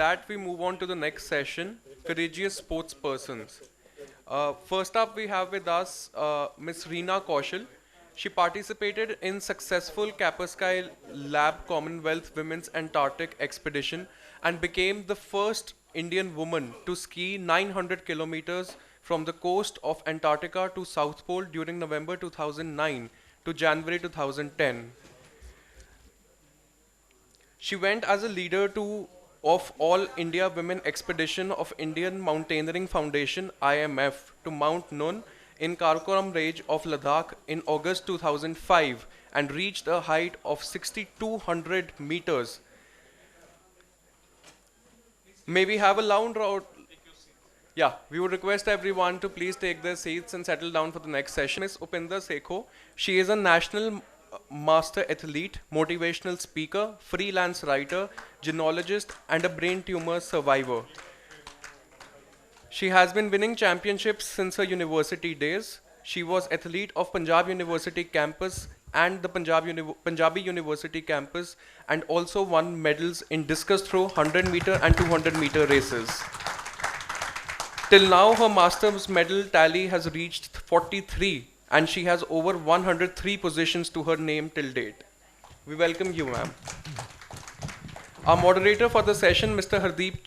that, we move on to the next session, Courageous Sportspersons. First up, we have with us Miss Reena Kaushal. She participated in successful Kaspersky Lab Commonwealth Women's Antarctic Expedition and became the first Indian woman to ski 900 kilometers from the coast of Antarctica to South Pole during November 2009 to January 2010. She went as a leader of All India Women Expedition of Indian Mountaineering Foundation IMF to Mount Nun in Karakoram range of Ladakh in August 2005 and reached a height of 6,200 meters. May we have a loud round? Yeah, we would request everyone to please take their seats and settle down for the next session. Miss Opinder Sekhon, she is a national master athlete, motivational speaker, freelance writer, genealogist, and a brain tumor survivor. She has been winning championships since her university days. She was athlete of Punjab University campus and the Punjabi University campus and also won medals in discus throw, 100-meter and 200-meter races. Till now, her master's medal tally has reached 43 and she has over 103 positions to her name till date. We welcome you, ma'am. Our moderator for the session, Mr. Hardeep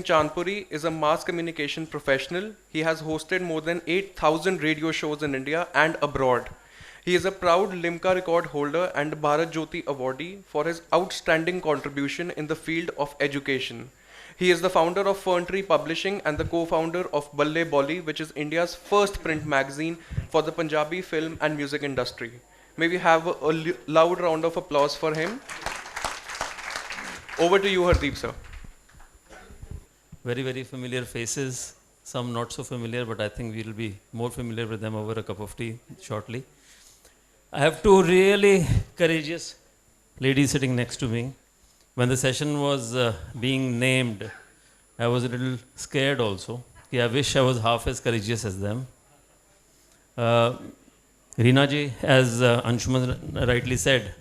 Chandpuri, is a mass communication professional. He has hosted more than 8,000 radio shows in India and abroad. He is a proud Limca record holder and Bharat Jyoti awardee for his outstanding contribution in the field of education. He is the founder of Fern Tree Publishing and the co-founder of Balle Bolly, which is India's first print magazine for the Punjabi film and music industry. May we have a loud round of applause for him. Over to you, Hardeep, sir. Very, very familiar faces, some not so familiar, but I think we'll be more familiar with them over a cup of tea shortly. I have two really courageous ladies sitting next to me. When the session was being named, I was a little scared also. I wish I was half as courageous as them. Reena ji, as Anshuman rightly said,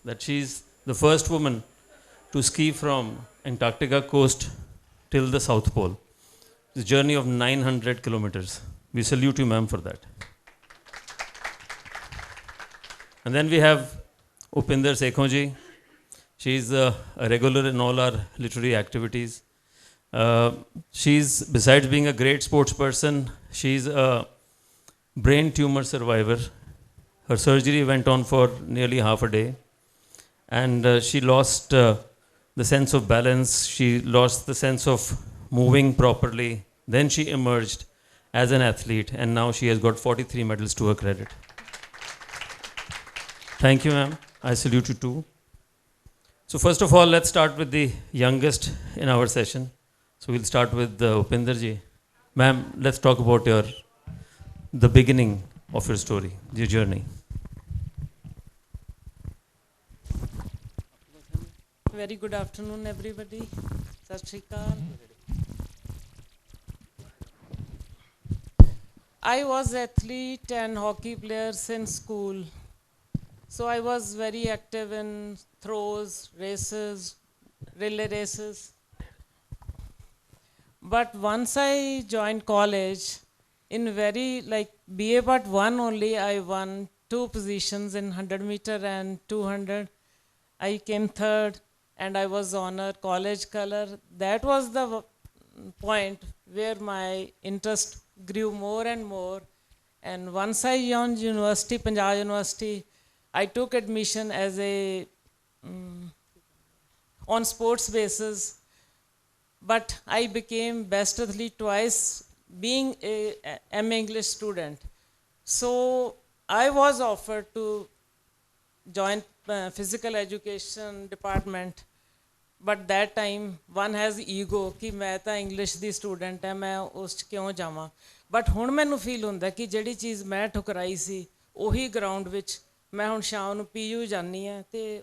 that she's the first woman to ski from Antarctica coast till the South Pole. It's a journey of 900 kilometers. We salute you, ma'am, for that. And then we have Opinder Sekhon ji. She's a regular in all our literary activities. She's, besides being a great sports person, she's a brain tumor survivor. Her surgery went on for nearly half a day. And she lost the sense of balance. She lost the sense of moving properly. Then she emerged as an athlete. And now she has got 43 medals to her credit. Thank you, ma'am. I salute you too. So first of all, let's start with the youngest in our session. So we'll start with Opinder ji. Ma'am, let's talk about the beginning of your story, your journey. Very good afternoon, everybody. Sat Shri Akal. I was athlete and hockey player since school. So I was very active in throws, races, relay races. But once I joined college, in BA Part 1 only, I won 2 positions in 100 meter and 200. I came third and I was honor college color. That was the point where my interest grew more and more. And once I joined university, Punjab University, I took admission as on sports basis, but I became best athlete twice being a MA English student. So I was offered to join physical education department, but that time one has ego कि मैं तो English दी student है, मैं उस क्यों जावां. But ਹੁਣ ਮੈਨੂੰ feel ਹੁੰਦਾ कि ਜਿਹੜੀ चीज़ मैं ठुकराई सी ਉਹੀ ground ਵਿੱਚ मैं ਹੁਣ शाम ਨੂੰ PU जानी है ते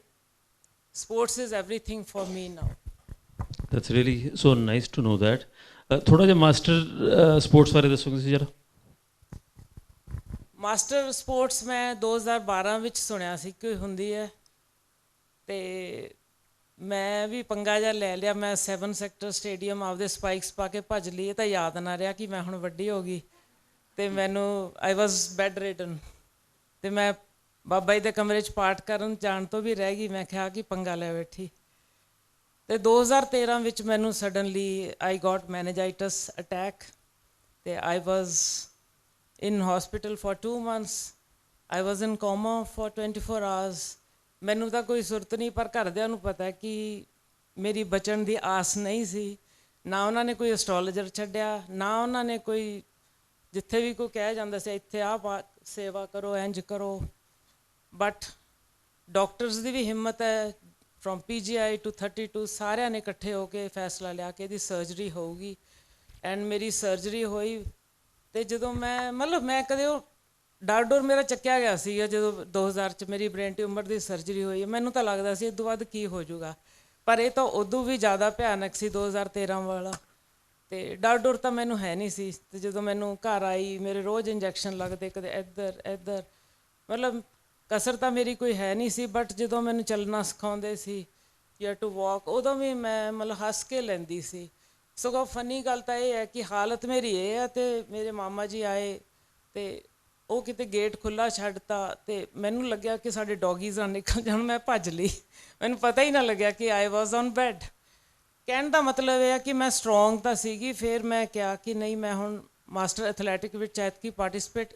sports is everything for me now. That's really so nice to know that. थोड़ा जिहा मास्टर स्पोर्ट्स बारे दसोगे ਤੁਸੀਂ जरा. ਮਾਸਟਰ ਸਪੋਰਟਸ ਮੈਂ 2012 ਵਿੱਚ ਸੁਣਿਆ ਸੀ ਕਿ ਹੁੰਦੀ ਹੈ ਤੇ ਮੈਂ ਵੀ ਪੰਗਾ ਜਿਹਾ ਲੈ ਲਿਆ, ਮੈਂ 7 ਸੈਕਟਰ ਸਟੇਡੀਅਮ ਆਪਦੇ ਸਪਾਈਕਸ ਪਾ ਕੇ ਭੱਜ ਲਈ। ਇਹ ਤਾਂ ਯਾਦ ਨਾ ਰਿਹਾ ਕਿ ਮੈਂ ਹੁਣ ਵੱਡੀ ਹੋ ਗਈ ਅਤੇ ਮੈਨੂੰ ਆਈ ਵਾਜ਼ ਬੈੱਡ ਰਿਡਨ, ਅਤੇ ਮੈਂ ਬਾਬਾ ਜੀ ਦੇ ਕਮਰੇ 'ਚ ਪਾਠ ਕਰਨ ਜਾਣ ਤੋਂ ਵੀ ਰਹਿ ਗਈ। ਮੈਂ ਕਿਹਾ ਕਿ ਪੰਗਾ ਲੈ ਬੈਠੀ। ਅਤੇ 2013 ਵਿੱਚ ਮੈਨੂੰ suddenly I got meningitis attack, ਅਤੇ I was in hospital for 2 months। I was in coma for 24 hours। ਮੈਨੂੰ ਤਾਂ ਕੋਈ ਸੁਰਤ ਨਹੀਂ, ਪਰ ਘਰਦਿਆਂ ਨੂੰ ਪਤਾ ਕਿ ਮੇਰੀ ਬਚਣ ਦੀ ਆਸ ਨਹੀਂ ਸੀ। ਨਾ ਉਹਨਾਂ ਨੇ ਕੋਈ ਐਸਟ੍ਰੋਲੋਜਰ ਛੱਡਿਆ, ਨਾ ਉਹਨਾਂ ਨੇ ਕੋਈ, ਜਿੱਥੇ ਵੀ ਕੋਈ ਕਹਿ ਜਾਂਦਾ ਸੀ ਇੱਥੇ ਆਹ ਸੇਵਾ ਕਰੋ, ਇੰਝ ਕਰੋ। ਬਟ ਡਾਕਟਰਸ ਦੀ ਵੀ ਹਿੰਮਤ ਹੈ, ਫਰੋਮ PGI to 32 ਸਾਰਿਆਂ ਨੇ ਇਕੱਠੇ ਹੋ ਕੇ ਫੈਸਲਾ ਲਿਆ ਕਿ ਇਹਦੀ ਸਰਜਰੀ ਹੋਊਗੀ। ਐਂਡ ਮੇਰੀ ਸਰਜਰੀ ਹੋਈ। ਅਤੇ ਜਦੋਂ ਮੈਂ ਕਦੇ ਉਹ ਡਰ ਡੋਰ ਮੇਰਾ ਚੱਕਿਆ ਗਿਆ ਸੀਗਾ ਜਦੋਂ 2000 'ਚ ਮੇਰੀ ਬ੍ਰੇਨ ਟਿਊਮਰ ਦੀ ਸਰਜਰੀ ਹੋਈ। ਮੈਨੂੰ ਤਾਂ ਲੱਗਦਾ ਸੀ ਇਹ ਤੋਂ ਬਾਅਦ ਕੀ ਹੋ ਜਾਊਗਾ, ਪਰ ਇਹ ਤਾਂ ਉਦੋਂ ਵੀ ਜ਼ਿਆਦਾ ਭਿਆਨਕ ਸੀ 2013 ਵਾਲਾ। ਅਤੇ ਡਰ ਡਰ ਤਾਂ ਮੈਨੂੰ ਹੈ ਨਹੀਂ ਸੀ। ਅਤੇ ਜਦੋਂ ਮੈਨੂੰ ਘਰ ਆਈ, ਮੇਰੇ ਰੋਜ਼ ਇੰਜੈਕਸ਼ਨ ਲੱਗਦੇ, ਕਦੇ ਇੱਧਰ ਇੱਧਰ, ਕਸਰ ਤਾਂ ਮੇਰੀ ਕੋਈ ਹੈ ਨਹੀਂ ਸੀ। ਬਟ ਜਦੋਂ ਮੈਨੂੰ ਚੱਲਣਾ ਸਿਖਾਉਂਦੇ ਸੀ, ਯੂ ਟੂ ਵਾਕ, ਉਦੋਂ ਵੀ ਮੈਂ ਹੱਸ ਕੇ ਲੈਂਦੀ ਸੀ। ਸਗੋਂ ਫਨੀ ਗੱਲ ਤਾਂ ਇਹ ਹੈ ਕਿ ਹਾਲਤ ਮੇਰੀ ਇਹ ਹੈ। ਅਤੇ ਮੇਰੇ ਮਾਮਾ ਜੀ ਆਏ ਅਤੇ ਉਹ ਕਿਤੇ ਗੇਟ ਖੁੱਲ੍ਹਾ ਛੱਡਤਾ, ਅਤੇ ਮੈਨੂੰ ਲੱਗਿਆ ਕਿ ਸਾਡੇ ਡੋਗੀਜ਼ ਨਾ ਨਿਕਲ ਜਾਣ। ਮੈਂ ਭੱਜ ਲਈ, ਮੈਨੂੰ ਪਤਾ ਹੀ ਨਾ ਲੱਗਿਆ ਕਿ ਆਈ ਵਾਜ਼ ਔਨ ਬੈੱਡ। ਕਹਿਣ ਦਾ ਮਤਲਬ ਇਹ ਹੈ ਕਿ ਮੈਂ ਸਟਰੋਂਗ ਤਾਂ ਸੀਗੀ। ਫਿਰ ਮੈਂ ਕਿਹਾ ਕਿ ਨਹੀਂ, ਮੈਂ ਹੁਣ ਮਾਸਟਰ ਐਥਲੈਟਿਕ ਵਿੱਚ ਐਤਕੀ ਪਾਰਟੀਸਪੇਟ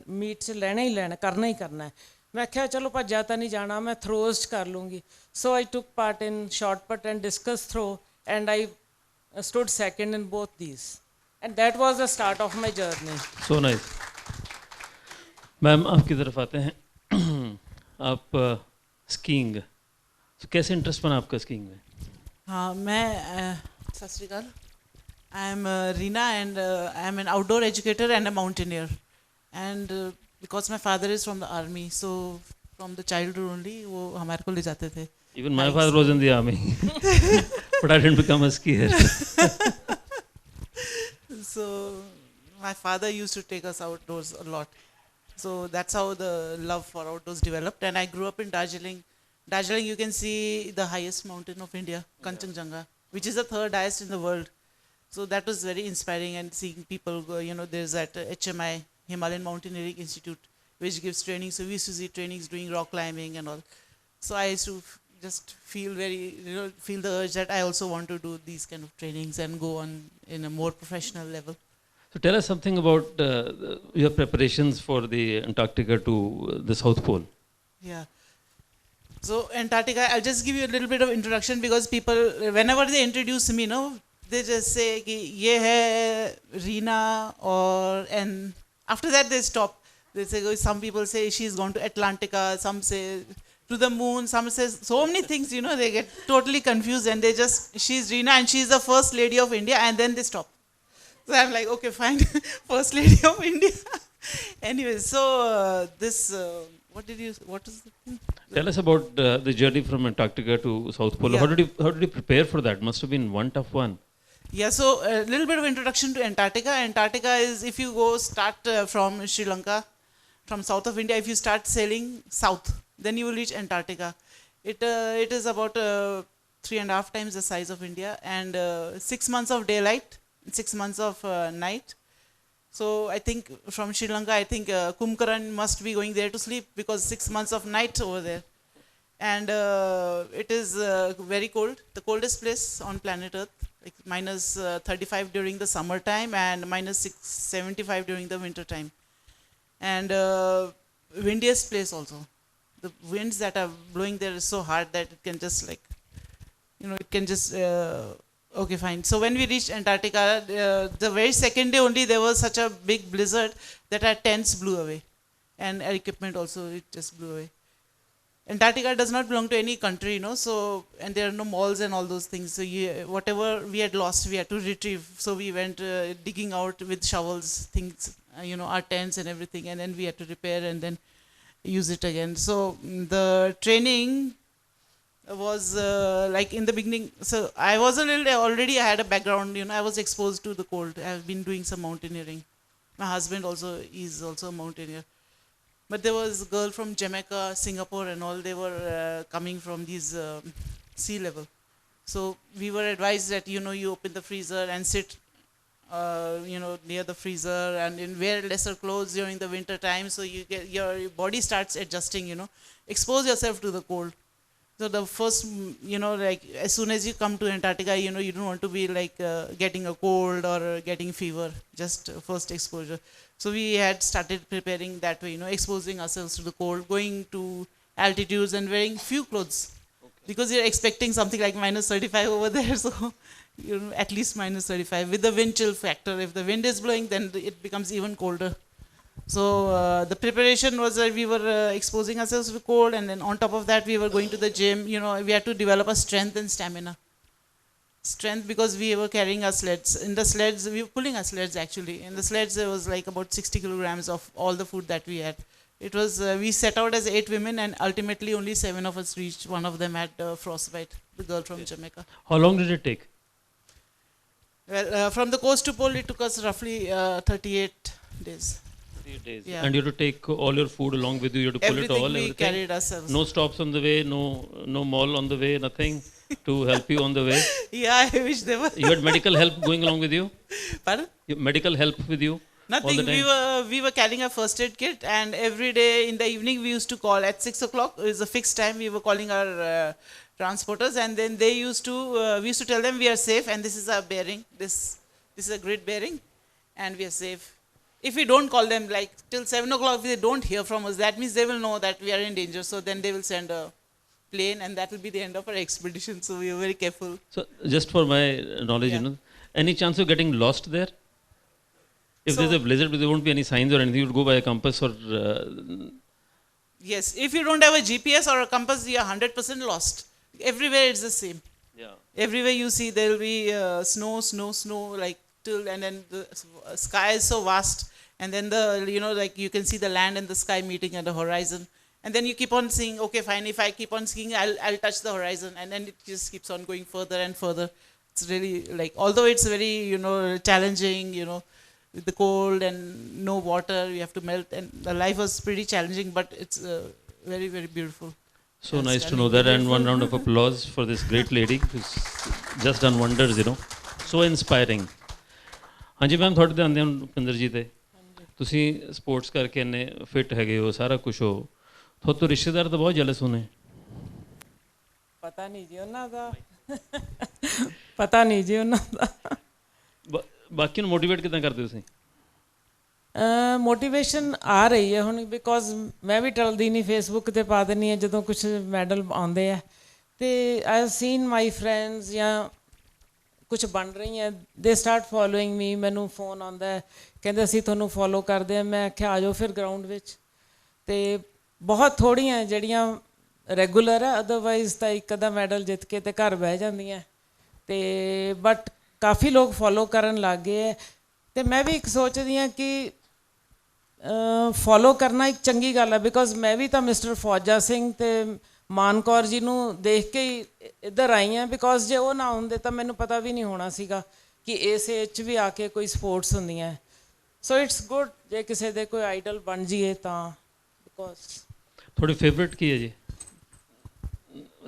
ਮੀਟ 'ਚ ਲੈਣਾ ਹੀ ਲੈਣਾ, ਕਰਨਾ ਹੀ ਕਰਨਾ ਹੈ। ਮੈਂ ਕਿਹਾ ਚਲੋ ਭੱਜਿਆ ਤਾਂ ਨਹੀਂ ਜਾਣਾ, ਮੈਂ ਥਰੋਜ਼ 'ਚ ਕਰ ਲੂੰਗੀ। So I took part in shot put and discus throw, and I stood second in both these, and that was the start of my journey. So nice. Ma'am आपकी तरफ आते हैं। आप स्कीइंग, कैसे इंटरेस्ट बना आपका स्कीइंग में? हाँ, मैं सत श्री अकाल। I am Reena and I am N outdoor educator and a mountaineer, and because my father is from the army, so from the childhood only वो हमारे को ले जाते थे। Even my father was in the army, but I didn't become a skier. So my father used to take us outdoors a lot. So that's how the love for outdoors developed. And I grew up in Darjeeling. Darjeeling, you can see the highest mountain of India, Kanchenjunga, which is the 3rd highest in the world. So that was very inspiring, and seeing people go, there's that HMI, Himalayan Mountaineering Institute, which gives training. So we used to see trainings doing rock climbing and all. So I used to just feel feel the urge that I also want to do these kind of trainings and go on in a more professional level. So tell us something about your preparations for the Antarctica to the South Pole. Yeah. So Antarctica, I'll just give you a little bit of introduction, because people, whenever they introduce me, they just say कि ये है Reena, and after that they stop. They say, some people say she's gone to Atlantica, some say to the moon, some say so many things, they get totally confused, and they just, she's Reena and she's the first lady of India, and then they stop. So I'm like, okay, fine, first lady of India. Anyway, so what is the thing? Tell us about the journey from Antarctica to South Pole. Yeah. How did you prepare for that? Must have been one tough one. Yeah, so a little bit of introduction to Antarctica. Antarctica is, if you start from Sri Lanka, from south of India, if you start sailing south, then you will reach Antarctica. It is about 3.5 times the size of India, and 6 months of daylight, 6 months of night. So I think from Sri Lanka, I think Kumkaran must be going there to sleep, because 6 months of night over there. And it is very cold, the coldest place on planet Earth, like minus 35 during the summer time and minus 75 during the winter time. And windiest place also. The winds that are blowing there is so hard that it can just it can just, okay, fine. So when we reached Antarctica, the very second day only, there was such a big blizzard that our tents blew away. And our equipment also, it just blew away. Antarctica does not belong to any country, so, and there are no malls and all those things. So whatever we had lost, we had to retrieve. So we went digging out with shovels, things, our tents and everything, and then we had to repair and then use it again. So the training was like in the beginning. So I was already I had a background, I was exposed to the cold. I've been doing some mountaineering. My husband also is also a mountaineer. But there was a girl from Jamaica, Singapore and all, they were coming from these sea level. So we were advised that you open the freezer and sit near the freezer and wear lesser clothes during the winter time, so your body starts adjusting, expose yourself to the cold. So the first, like as soon as you come to Antarctica, you don't want to be like getting a cold or getting fever, just first exposure. So we had started preparing that way, exposing ourselves to the cold, going to altitudes and wearing few clothes. Because you're expecting something like -35 over there, so at least -35 with the wind chill factor. If the wind is blowing, then it becomes even colder. So the preparation was that we were exposing ourselves to cold, and then on top of that we were going to the gym. We had to develop a strength and stamina. Strength because we were carrying our sleds. In the sleds, we were pulling our sleds actually. In the sleds there was like about 60 kilograms of all the food that we had. It was, we set out as 8 women, and ultimately only 7 of us reached. One of them had frostbite, the girl from Jamaica. How long did it take? Well, from the coast to pole, it took us roughly 38 days. 3 days. Yeah. And you had to take all your food along with you. You had to pull Everything it all. we Everything. carried ourselves. No stops on the way. No mall on the way. Nothing to help you on the way. Yeah, I wish there were. You had medical help going along with you. Pardon? Medical help with you. Nothing. All the time? We were carrying a first aid kit, and every day in the evening we used to call at 6 o'clock. It was a fixed time. We were calling our transporters, and then we used to tell them we are safe, and this is our bearing. This is a grid bearing, and we are safe. If we don't call them like till 7 o'clock, if they don't hear from us, that means they will know that we are in danger. So then they will send a plane, and that will be the end of our expedition. So we are very careful. So just for my knowledge, Yeah. Any chance of getting lost there? If So- there's a blizzard, there won't be any signs or anything. You'd go by a compass or. Yes, if you don't have a GPS or a compass, you are 100% lost. Everywhere it's the same. Yeah. Everywhere you see, there will be snow, like till, and then the sky is so vast, and then like you can see the land and the sky meeting at the horizon, and then you keep on seeing. Okay, fine. If I keep on skiing, I'll touch the horizon, and then it just keeps on going further and further. It's really like, although it's very challenging, with the cold and no water, you have to melt, and the life was pretty challenging, but it's very, very beautiful. So Yes, nice to stunning, know that, and beautiful. one round of applause for this great lady who's just done wonders, So inspiring. ਹਾਂਜੀ ma'am ਤੁਹਾਡੇ ਤੇ ਆਉਂਦੇ ਹਾਂ ਉਪਿੰਦਰ ਜੀ ਤੇ ਤੁਸੀਂ sports ਕਰਕੇ ਇੰਨੇ ਫਿੱਟ ਹੈਗੇ ਹੋ, ਸਾਰਾ ਕੁਝ ਹੋ, ਤੁਹਾਡੇ ਤੋਂ ਰਿਸ਼ਤੇਦਾਰ ਤਾਂ ਬਹੁਤ ਜੈਲਸ ਹੋਣੇ। ਪਤਾ ਨਹੀਂ ਜੀ ਉਹਨਾਂ ਦਾ ਪਤਾ ਨਹੀਂ ਜੀ ਉਹਨਾਂ ਦਾ ਬਾਕੀ ਨੂੰ ਮੋਟੀਵੇਟ ਕਿੱਦਾਂ ਕਰਦੇ ਤੁਸੀਂ? ਮੋਟੀਵੇਸ਼ਨ ਆ ਰਹੀ ਹੈ ਹੁਣ, ਬਿਕੋਜ਼ ਮੈਂ ਵੀ ਟਲਦੀ ਨਹੀਂ, ਫੇਸਬੁੱਕ 'ਤੇ ਪਾ ਦਿੰਦੀ ਹਾਂ ਜਦੋਂ ਕੁਛ ਮੈਡਲ ਆਉਂਦੇ ਆ, ਅਤੇ I have seen my friends ਜਾਂ ਕੁਛ ਬਣ ਰਹੀਆਂ, ਦੇ ਸਟਾਰਟ ਫੋਲੋਇੰਗ ਮੀ। ਮੈਨੂੰ ਫੋਨ ਆਉਂਦਾ, ਕਹਿੰਦੇ ਅਸੀਂ ਤੁਹਾਨੂੰ ਫੋਲੋ ਕਰਦੇ ਹਾਂ। ਮੈਂ ਆਖਿਆ ਆ ਜਾਓ ਫਿਰ ਗਰਾਊਂਡ ਵਿੱਚ। ਅਤੇ ਬਹੁਤ ਥੋੜ੍ਹੀਆਂ ਜਿਹੜੀਆਂ ਰੈਗੂਲਰ ਹੈ, ਅਦਰਵਾਈਜ਼ ਤਾਂ ਇੱਕ ਅੱਧਾ ਮੈਡਲ ਜਿੱਤ ਕੇ ਤੇ ਘਰ ਬਹਿ ਜਾਂਦੀਆਂ, ਅਤੇ ਬਟ ਕਾਫੀ ਲੋਕ ਫੋਲੋ ਕਰਨ ਲੱਗ ਗਏ ਹੈ। ਅਤੇ ਮੈਂ ਵੀ ਇੱਕ ਸੋਚਦੀ ਹਾਂ ਕਿ ਫੋਲੋ ਕਰਨਾ ਇੱਕ ਚੰਗੀ ਗੱਲ ਹੈ, ਬਿਕੋਜ਼ ਮੈਂ ਵੀ ਤਾਂ ਮਿਸਟਰ ਫੌਜਾ ਸਿੰਘ ਅਤੇ ਮਾਨ ਕੌਰ ਜੀ ਨੂੰ ਦੇਖ ਕੇ ਹੀ ਇੱਧਰ ਆਈ ਹਾਂ, ਬਿਕੋਜ਼ ਜੇ ਉਹ ਨਾ ਹੁੰਦੇ ਤਾਂ ਮੈਨੂੰ ਪਤਾ ਵੀ ਨਹੀਂ ਹੋਣਾ ਸੀਗਾ ਕਿ ਇਸ ਏਜ 'ਚ ਵੀ ਆ ਕੇ ਕੋਈ ਸਪੋਰਟਸ ਹੁੰਦੀਆਂ। ਸੋ ਇਟਸ ਗੁੱਡ ਜੇ ਕਿਸੇ ਦੇ ਕੋਈ ਆਈਡਲ ਬਣ ਜਾਈਏ ਤਾਂ, ਬਿਕੋਜ਼। ਤੁਹਾਡੀ ਫੇਵਰੇਟ ਕੀ ਹੈ ਜੀ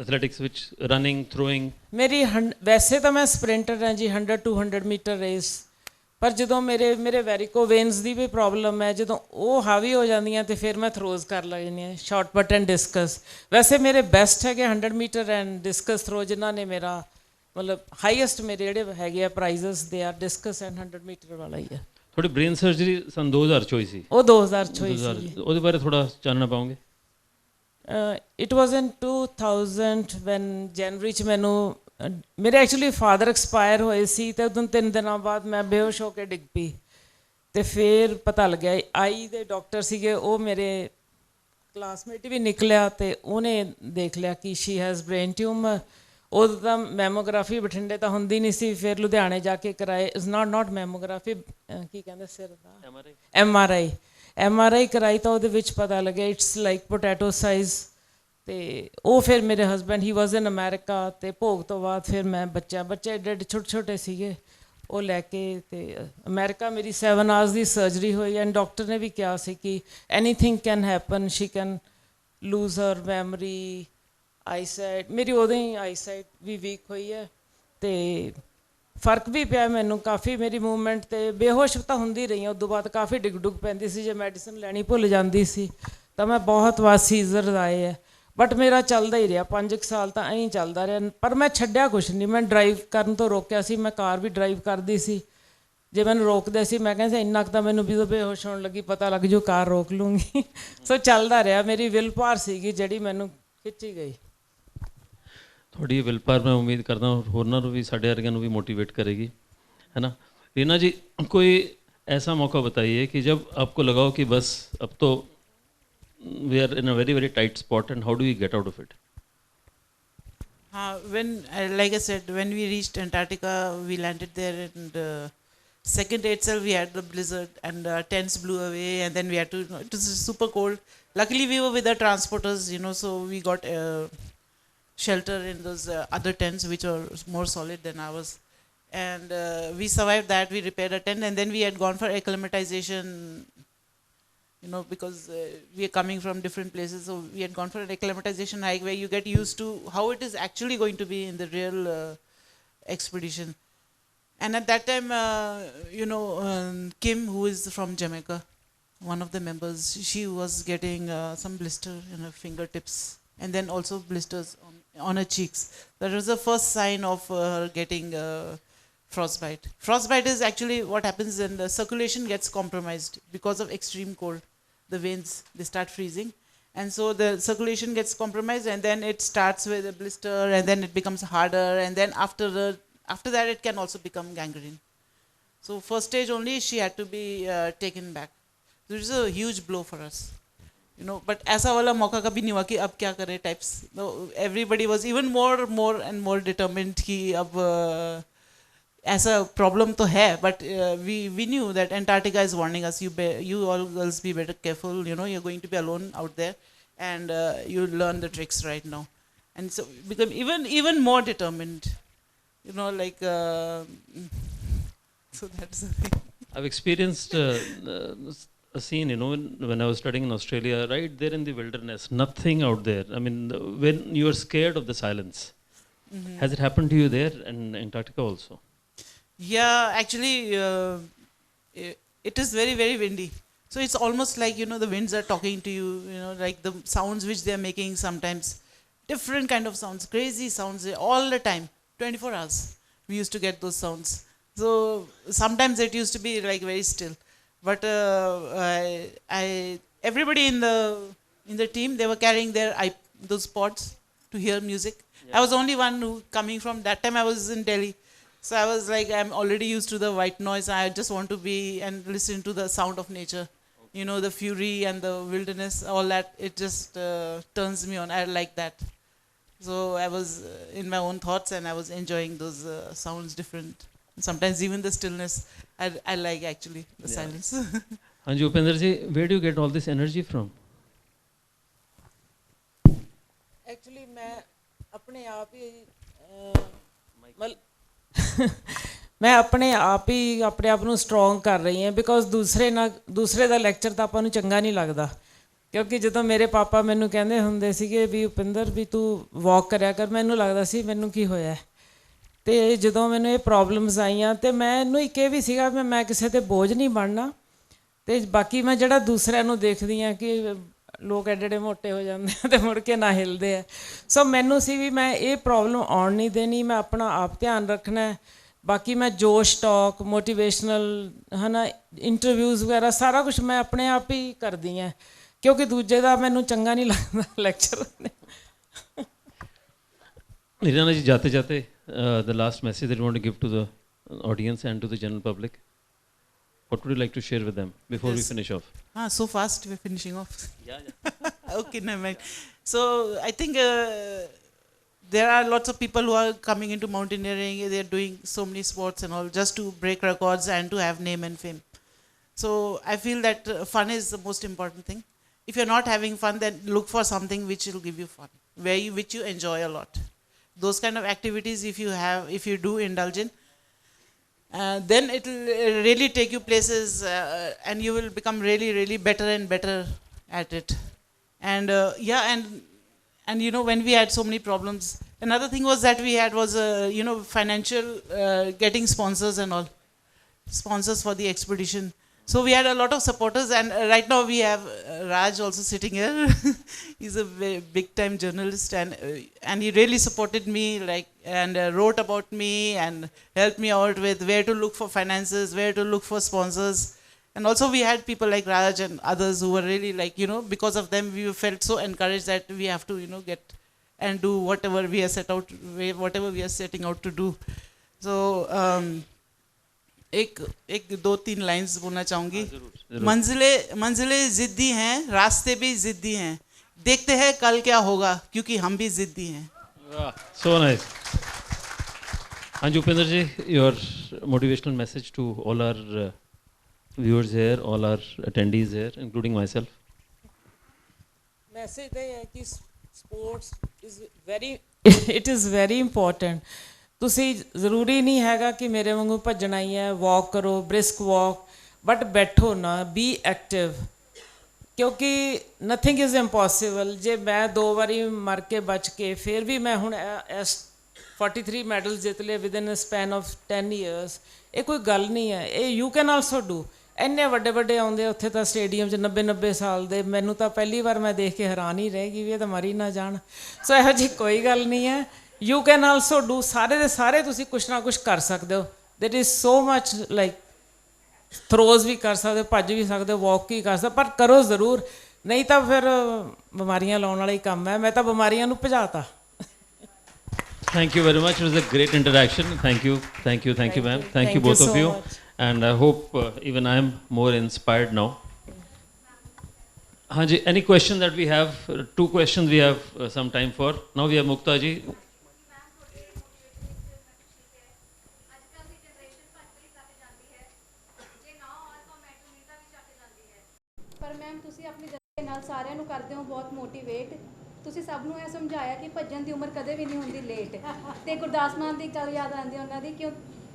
ਐਥਲੈਟਿਕਸ ਵਿੱਚ? Running, throwing? ਮੇਰੀ ਵੈਸੇ ਤਾਂ ਮੈਂ ਸਪ੍ਰਿੰਟਰ ਹਾਂ ਜੀ, 100-200 ਮੀਟਰ ਰੇਸ, ਪਰ ਜਦੋਂ ਮੇਰੇ ਵੈਰੀਕੋ ਵੇਨਸ ਦੀ ਵੀ ਪ੍ਰੋਬਲਮ ਹੈ, ਜਦੋਂ ਉਹ ਹਾਵੀ ਹੋ ਜਾਂਦੀਆਂ ਤਾਂ ਫਿਰ ਮੈਂ ਥਰੋਜ਼ ਕਰ ਲੈਂਦੀ ਹਾਂ, ਸ਼ਾਰਟ ਪਟ ਐਂਡ ਡਿਸਕਸ। ਵੈਸੇ ਮੇਰੇ ਬੈਸਟ ਹੈਗੇ 100 ਮੀਟਰ ਐਂਡ ਡਿਸਕਸ ਥਰੋ, ਜਿਨ੍ਹਾਂ ਨੇ ਮੇਰਾ ਮਤਲਬ ਹਾਈਐਸਟ ਮੇਰੇ ਜਿਹੜੇ ਹੈਗੇ ਆ ਪ੍ਰਾਈਜ਼ਸ ਦੇ ਆ ਡਿਸਕਸ ਐਂਡ 100 ਮੀਟਰ ਵਾਲਾ ਹੀ ਆ। ਤੁਹਾਡੀ ਬ੍ਰੇਨ ਸਰਜਰੀ ਸੰਨ 2000 ਚ ਹੋਈ ਸੀ? ਉਹ 2000 ਚ ਹੋਈ ਸੀ। ਉਹਦੇ ਬਾਰੇ ਥੋੜਾ ਜਾਣਨਾ ਪਾਓਗੇ? ਇਟ ਵਾਜ਼ ਇਨ 2000 ਵੈਨ ਜਨਵਰੀ 'ਚ ਮੈਨੂੰ ਮੇਰੇ ਐਕਚੁਅਲੀ ਫਾਦਰ ਐਕਸਪਾਇਰ ਹੋਏ ਸੀ, ਅਤੇ ਉਦੋਂ 3 ਦਿਨਾਂ ਬਾਅਦ ਮੈਂ ਬੇਹੋਸ਼ ਹੋ ਕੇ ਡਿੱਗ ਪਈ, ਅਤੇ ਫਿਰ ਪਤਾ ਲੱਗਿਆ ਆਈ ਦੇ ਡਾਕਟਰ ਸੀਗੇ, ਉਹ ਮੇਰੇ ਕਲਾਸਮੇਟ ਵੀ ਨਿਕਲਿਆ, ਅਤੇ ਉਹਨੇ ਦੇਖ ਲਿਆ ਕਿ ਸ਼ੀ ਹੈਜ਼ ਬ੍ਰੇਨ ਟਿਊਮਰ। ਉਦੋਂ ਤਾਂ ਮੈਮੋਗ੍ਰਾਫੀ ਬਠਿੰਡੇ ਤਾਂ ਹੁੰਦੀ ਨਹੀਂ ਸੀ, ਫਿਰ ਲੁਧਿਆਣੇ ਜਾ ਕੇ ਕਰਾਏ, ਇਜ਼ ਨਾਟ ਮੈਮੋਗ੍ਰਾਫੀ, ਕੀ ਕਹਿੰਦੇ ਸਿਰ ਦਾ, MRI ਕਰਾਈ, ਤਾਂ ਉਹਦੇ ਵਿੱਚ ਪਤਾ ਲੱਗਿਆ ਇਟਸ ਲਾਈਕ ਪੋਟੈਟੋ ਸਾਈਜ਼। ਅਤੇ ਉਹ ਫਿਰ ਮੇਰੇ ਹਸਬੈਂਡ ਹੀ ਵਾਜ਼ ਇਨ ਅਮੈਰੀਕਾ, ਅਤੇ ਭੋਗ ਤੋਂ ਬਾਅਦ ਫਿਰ ਮੈਂ ਬੱਚੇ ਐਡੇ ਐਡੇ ਛੋਟੇ ਛੋਟੇ ਸੀਗੇ, ਉਹ ਲੈ ਕੇ ਅਤੇ ਅਮੈਰੀਕਾ ਮੇਰੀ 7 ਆਵਰਸ ਦੀ ਸਰਜਰੀ ਹੋਈ, ਐਂਡ ਡਾਕਟਰ ਨੇ ਵੀ ਕਿਹਾ ਸੀ ਕਿ anything can happen, she can lose her memory, eyesight ਮੇਰੀ ਉਦੋਂ ਹੀ ਆਈਸਾਈਟ ਵੀ ਵੀਕ ਹੋਈ ਹੈ ਤੇ ਫਰਕ ਵੀ ਪਿਆ ਮੈਨੂੰ ਕਾਫੀ ਮੇਰੀ ਮੂਵਮੈਂਟ ਤੇ ਬੇਹੋਸ਼ ਤਾਂ ਹੁੰਦੀ ਰਹੀ ਹਾਂ। ਉਦੋਂ ਬਾਅਦ ਕਾਫੀ ਡਿੱਗ ਡੁੱਗ ਪੈਂਦੀ ਸੀ, ਜੇ ਮੈਡੀਸਨ ਲੈਣੀ ਭੁੱਲ ਜਾਂਦੀ ਸੀ ਤਾਂ ਮੈਂ ਬਹੁਤ ਵਾਰ ਸੀਜ਼ਰ ਆਏ ਹੈ। ਬਟ ਮੇਰਾ ਚੱਲਦਾ ਹੀ ਰਿਹਾ 5 ਸਾਲ ਤਾਂ ਐਂ ਚੱਲਦਾ ਰਿਹਾ, ਪਰ ਮੈਂ ਛੱਡਿਆ ਕੁਛ ਨਹੀਂ। ਮੈਂ ਡਰਾਈਵ ਕਰਨ ਤੋਂ ਰੋਕਿਆ ਸੀ, ਮੈਂ ਕਾਰ ਵੀ ਡਰਾਈਵ ਕਰਦੀ ਸੀ। ਜੇ ਮੈਨੂੰ ਰੋਕਦੇ ਸੀ ਮੈਂ ਕਹਿੰਦਾ ਇੰਨਾ ਕੁ ਤਾਂ ਮੈਨੂੰ ਜਦੋਂ ਬੇਹੋਸ਼ ਹੋਣ ਲੱਗੀ ਪਤਾ ਲੱਗ ਜੂ ਕਾਰ ਰੋਕ ਲੂੰਗੀ। ਸੋ ਚੱਲਦਾ ਰਿਹਾ, ਮੇਰੀ ਵਿਲ ਪਾਵਰ ਸੀਗੀ ਜਿਹੜੀ ਮੈਨੂੰ ਖਿੱਚੀ ਗਈ। ਤੁਹਾਡੀ ਵਿਲ ਪਾਵਰ ਮੈਂ ਉਮੀਦ ਕਰਦਾ ਹੋਰਨਾਂ ਨੂੰ ਵੀ, ਸਾਡੇ ਵਰਗਿਆਂ ਨੂੰ ਵੀ मोटिवेट करेगी, है ना। रीना जी, कोई ऐसा मौका बताइए कि जब आपको लगा हो कि बस अब तो we are in a very very tight spot and how do we get out of it? When, like I said, when we reached Antarctica, we landed there, and second day itself we had the blizzard, and tents blew away, and then we had to, it was super cold. Luckily we were with the transporters, so we got shelter in those other tents which are more solid than ours, and we survived that. We repaired a tent, and then we had gone for acclimatization, because we are coming from different places, so we had gone for an acclimatization hike where you get used to how it is actually going to be in the real expedition. And at that time, Kim, who is from Jamaica, one of the members, she was getting some blister in her fingertips, and then also blisters on her cheeks. That was the first sign of her getting frostbite. Frostbite is actually what happens when the circulation gets compromised because of extreme cold. The veins, they start freezing, and so the circulation gets compromised, and then it starts with a blister, and then it becomes harder, and then after that it can also become gangrene. So first stage only she had to be taken back. So it was a huge blow for us. But ऐसा वाला मौका कभी नहीं हुआ कि अब क्या करें types. No, everybody was even more and more determined कि अब ऐसा problem तो है, but we knew that Antarctica is warning us. You all girls be better careful. You're going to be alone out there, and you learn the tricks right now. And so become even more determined. So that's the thing. I've experienced a scene, when I was studying in Australia, right there in the wilderness, nothing out there. I mean, when you are scared of the silence. Mm-hmm. Has it happened to you there in Antarctica also? Yeah, actually, it is very, very windy. So it's almost like, the winds are talking to you, like the sounds which they are making sometimes. Different kind of sounds, crazy sounds all the time, 24 hours. We used to get those sounds. So sometimes it used to be like very still. But everybody in the team, they were carrying those pods to hear music. Yeah. I was only one who coming from that time. I was in Delhi, so I was like, I'm already used to the white noise. I just want to be and listen to the sound of nature. Okay. The fury and the wilderness, all that. It just turns me on. I like that. So I was in my own thoughts, and I was enjoying those sounds different. Sometimes even the stillness, I like actually the silence. Anju, Opinder ji, where do you get all this energy from? Actually, मैं अपने आप ही मैं अपने आप ਨੂੰ strong ਕਰ ਰਹੀ ਹਾਂ, ਬਿਕੋਜ਼ ਦੂਸਰੇ ਦਾ ਲੈਕਚਰ ਤਾਂ ਆਪਾਂ ਨੂੰ ਚੰਗਾ ਨਹੀਂ ਲੱਗਦਾ। ਕਿਉਂਕਿ ਜਦੋਂ ਮੇਰੇ ਪਾਪਾ ਮੈਨੂੰ ਕਹਿੰਦੇ ਹੁੰਦੇ ਸੀਗੇ ਵੀ ਉਪਿੰਦਰ ਵੀ ਤੂੰ ਵਾਕ ਕਰਿਆ ਕਰ, ਮੈਨੂੰ ਲੱਗਦਾ ਸੀ ਮੈਨੂੰ ਕੀ ਹੋਇਆ। ਅਤੇ ਜਦੋਂ ਮੈਨੂੰ ਇਹ ਪ੍ਰੋਬਲਮਸ ਆਈਆਂ ਤਾਂ ਮੈਨੂੰ ਇੱਕ ਇਹ ਵੀ ਸੀਗਾ ਵੀ ਮੈਂ ਕਿਸੇ 'ਤੇ ਬੋਝ ਨਹੀਂ ਬਣਨਾ। ਅਤੇ ਬਾਕੀ ਮੈਂ ਜਿਹੜਾ ਦੂਸਰਿਆਂ ਨੂੰ ਦੇਖਦੀ ਹਾਂ ਕਿ ਲੋਕ ਐਡੇ ਐਡੇ ਮੋਟੇ ਹੋ ਜਾਂਦੇ ਆ ਅਤੇ ਮੁੜ ਕੇ ਨਾ ਹਿਲਦੇ ਆ। ਸੋ ਮੈਨੂੰ ਸੀ ਵੀ ਮੈਂ ਇਹ ਪ੍ਰੋਬਲਮ ਆਉਣ ਨਹੀਂ ਦੇਣੀ, ਮੈਂ ਆਪਣਾ ਆਪ ਧਿਆਨ ਰੱਖਣਾ। ਬਾਕੀ ਮੈਂ ਜੋਸ਼ ਟਾਕ, ਮੋਟੀਵੇਸ਼ਨਲ ਇੰਟਰਵਿਊਜ਼ ਵਗੈਰਾ ਸਾਰਾ ਕੁਛ ਮੈਂ ਆਪਣੇ ਆਪ ਹੀ ਕਰਦੀ ਹਾਂ, ਕਿਉਂਕਿ ਦੂਜੇ ਦਾ ਮੈਨੂੰ ਚੰਗਾ ਨਹੀਂ ਲੱਗਦਾ ਲੈਕਚਰ। रीना जी, जाते जाते the last message that you want to give to the audience and to the general public, what would you like to share with them before we finish off? So fast we're finishing off. Yeah. Okay, never mind. So I think there are lots of people who are coming into mountaineering. They're doing so many sports and all just to break records and to have name and fame. So I feel that fun is the most important thing. If you're not having fun, then look for something which will give you fun, which you enjoy a lot. Those kind of activities, if you do indulge in, then it will really take you places, and you will become really, really better and better at it. And and when we had so many problems, another thing was that we had was financial, getting sponsors and all, sponsors for the expedition. So we had a lot of supporters, and right now we have Raj also sitting here. He's a big time journalist, and he really supported me, and wrote about me and helped me out with where to look for finances, where to look for sponsors. And also we had people like Raj and others who were really because of them we felt so encouraged that we have to get and do whatever we are setting out to do. So एक दो तीन lines बोलना चाहूँगी. मंजिलें जिद्दी हैं, रास्ते भी जिद्दी हैं, देखते हैं कल क्या होगा क्योंकि हम भी जिद्दी हैं. So nice. हाँ जी उपिंदर जी, your motivational message to all our viewers here, all our attendees here, including myself. Message है कि sports is it is very important. ਤੁਸੀਂ ਜ਼ਰੂਰੀ ਨਹੀਂ ਹੈਗਾ ਕਿ ਮੇਰੇ ਵਾਂਗੂ ਭੱਜਣਾ ਹੀ ਹੈ, ਵਾਕ ਕਰੋ, ਬ੍ਰਿਸਕ ਵਾਕ, ਬਟ ਬੈਠੋ ਨਾ, ਬੀ ਐਕਟਿਵ, ਕਿਉਂਕਿ ਨਥਿੰਗ ਇਜ਼ ਇੰਪੋਸੀਬਲ. ਜੇ ਮੈਂ 2 ਵਾਰੀ ਮਰ ਕੇ ਬਚ ਕੇ ਫਿਰ ਵੀ ਮੈਂ ਹੁਣ 43 ਮੈਡਲ ਜਿੱਤ ਲਏ ਵਿਦਨ ਸਪੈਨ ਆਫ 10 years, ਇਹ ਕੋਈ ਗੱਲ ਨਹੀਂ ਹੈ. ਇਹ ਯੂ ਕੈਨ ਆਲਸੋ ਡੂ. ਇੰਨੇ ਵੱਡੇ ਵੱਡੇ ਆਉਂਦੇ ਉੱਥੇ ਤਾਂ ਸਟੇਡੀਅਮ 'ਚ 90 ਸਾਲ ਦੇ. ਮੈਨੂੰ ਤਾਂ ਪਹਿਲੀ ਵਾਰ ਮੈਂ ਦੇਖ ਕੇ ਹੈਰਾਨ ਹੀ ਰਹਿ ਗਈ ਵੀ ਇਹ ਤਾਂ ਮਰ ਹੀ ਨਾ ਜਾਣ. ਸੋ ਇਹੋ ਜਿਹੀ ਕੋਈ ਗੱਲ ਨਹੀਂ ਹੈ. You can also do. ਸਾਰੇ ਦੇ ਸਾਰੇ ਤੁਸੀਂ ਕੁਛ ਨਾ ਕੁਛ ਕਰ ਸਕਦੇ ਹੋ. ਦੇਟ ਇਜ਼ ਸੋ ਮਚ ਥਰੋਜ਼ ਵੀ ਕਰ ਸਕਦੇ ਹੋ, ਭੱਜ ਵੀ ਸਕਦੇ ਹੋ, ਵਾਕ ਵੀ ਕਰ ਸਕਦੇ, ਪਰ ਕਰੋ ਜ਼ਰੂਰ, ਨਹੀਂ ਤਾਂ ਫਿਰ ਬਿਮਾਰੀਆਂ ਲਾਉਣ ਵਾਲਾ ਹੀ ਕੰਮ ਹੈ. ਮੈਂ ਤਾਂ ਬਿਮਾਰੀਆਂ ਨੂੰ ਭਜਾਤਾ. Thank you very much. It was a great interaction. Thank you, ma'am. Thank you both of you. And I hope even I am more inspired now. Haan ji, any question that we have? 2 questions we have some time for. Now we have Mukta ji. ਪਰ ma'am ਤੁਸੀਂ ਆਪਣੀ journey ਨਾਲ ਸਾਰਿਆਂ ਨੂੰ ਕਰਦੇ ਹੋ ਬਹੁਤ motivate. ਤੁਸੀਂ ਸਭ ਨੂੰ ਇਹ ਸਮਝਾਇਆ ਕਿ ਭੱਜਣ ਦੀ ਉਮਰ ਕਦੇ ਵੀ ਨਹੀਂ ਹੁੰਦੀ ਲੇਟ. ਤੇ ਗੁਰਦਾਸ ਮਾਨ ਦੀ ਗੱਲ ਯਾਦ ਆਉਂਦੀ ਉਹਨਾਂ ਦੀ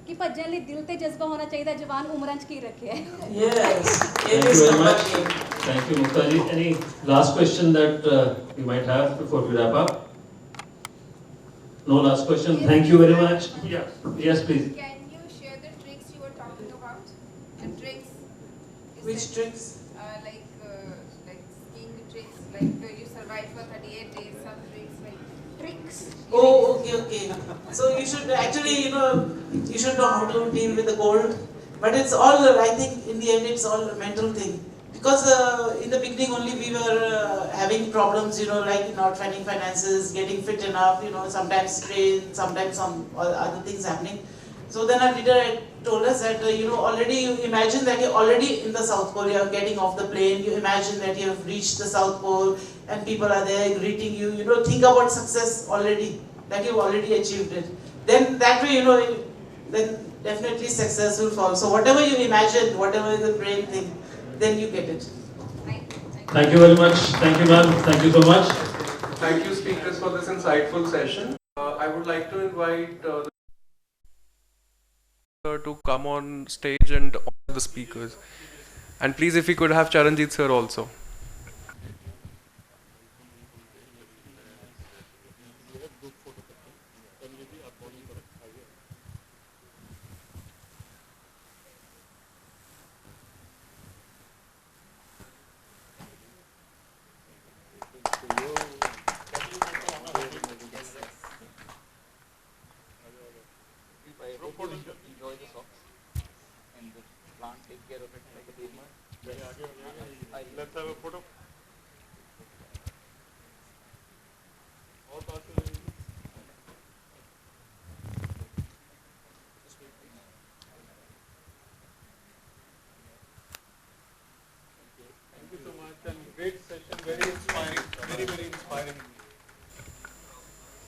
ਕਿ ਭੱਜਣ ਲਈ ਦਿਲ ਤੇ ਜਜ਼ਬਾ ਹੋਣਾ ਚਾਹੀਦਾ. ਜਵਾਨ ਉਮਰਾਂ 'ਚ ਕੀ ਰੱਖਿਆ ਹੈ. Yes. Thank you very much. Thank you, Mukta ji. Any last question that you might have before we wrap up? No last question. Thank you very much. Yeah. Yes, please. Can you share the tricks you were talking about? And tricks? Which tricks? Like skiing tricks, you survived for 38 days. Some tricks, tricks. Oh, okay. So you should actually, you should know how to deal with the cold. But it's all, I think, in the end, it's all a mental thing. Because in the beginning only we were having problems, like not finding finances, getting fit enough, sometimes strain, sometimes some other things happening. So then our leader had told us that, already you imagine that you're already in the South Pole, you're getting off the plane, you imagine that you have reached the South Pole and people are there greeting you, think about success already, that you've already achieved it. Then that way, then definitely success will follow. So whatever you imagine, whatever the brain thing, then you get it. Thank you very much. Thank you, ma'am. Thank you so much. Thank you, speakers, for this insightful session. I would like to invite to come on stage and all the speakers. And please, if we could have Charanjit sir also. Enjoy the socks and the plant, take care of it like a baby. Let's have a photo. All passes. Thank you so much, and great session, very inspiring, very inspiring.